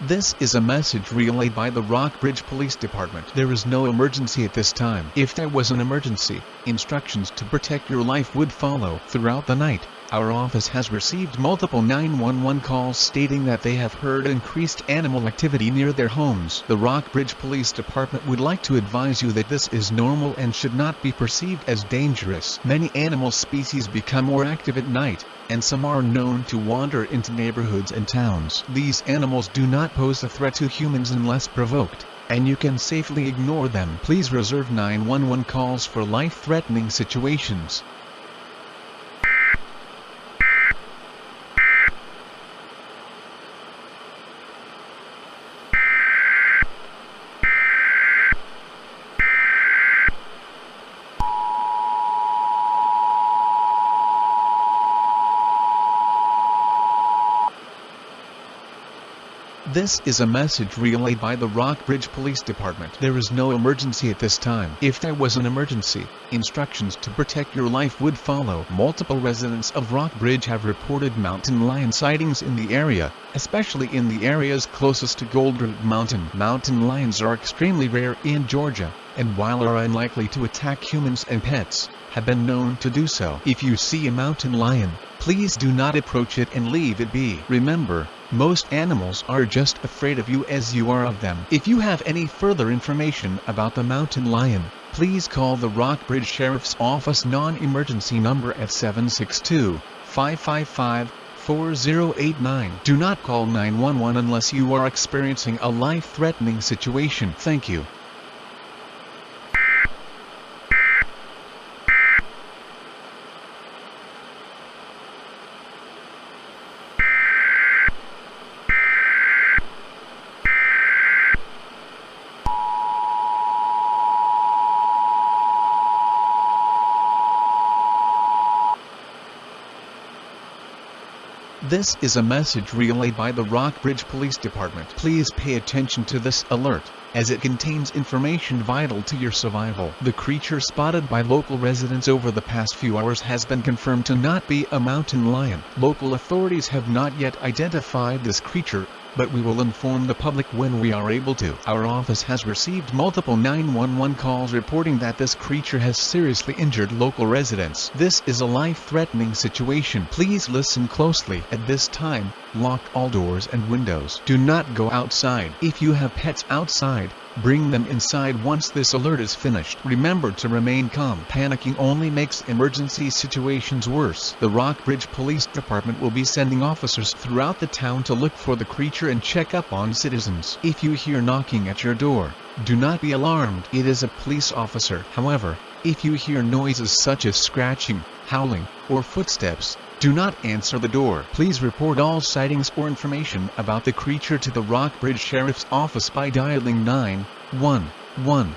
This is a message relayed by the Rockbridge Police Department. There is no emergency at this time. If there was an emergency, instructions to protect your life would follow. Throughout the night, our office has received multiple 911 calls stating that they have heard increased animal activity near their homes. The Rockbridge Police Department would like to advise you that this is normal and should not be perceived as dangerous. Many animal species become more active at night, and some are known to wander into neighborhoods and towns. These animals do not pose a threat to humans unless provoked, and you can safely ignore them. Please reserve 911 calls for life-threatening situations. This is a message relayed by the Rockbridge Police Department. There is no emergency at this time. If there was an emergency, instructions to protect your life would follow. Multiple residents of Rockbridge have reported mountain lion sightings in the area, especially in the areas closest to Goldroot Mountain. Mountain lions are extremely rare in Georgia, and while are unlikely to attack humans and pets, have been known to do so. If you see a mountain lion, please do not approach it and leave it be. Remember, most animals are just afraid of you as you are of them. If you have any further information about the mountain lion, please call the Rockbridge Sheriff's Office non-emergency number at 762-555-4089. Do not call 911 unless you are experiencing a life-threatening situation. Thank you. This is a message relayed by the Rockbridge Police Department. Please pay attention to this alert, as it contains information vital to your survival. The creature spotted by local residents over the past few hours has been confirmed to not be a mountain lion. Local authorities have not yet identified this creature, but we will inform the public when we are able to. Our office has received multiple 911 calls reporting that this creature has seriously injured local residents. This is a life-threatening situation. Please listen closely. At this time, lock all doors and windows. Do not go outside. If you have pets outside, bring them inside once this alert is finished. Remember to remain calm. Panicking only makes emergency situations worse. The Rockbridge Police Department will be sending officers throughout the town to look for the creature and check up on citizens. If you hear knocking at your door, do not be alarmed. It is a police officer. However, if you hear noises such as scratching, howling, or footsteps, do not answer the door. Please report all sightings or information about the creature to the Rockbridge Sheriff's Office by dialing 911.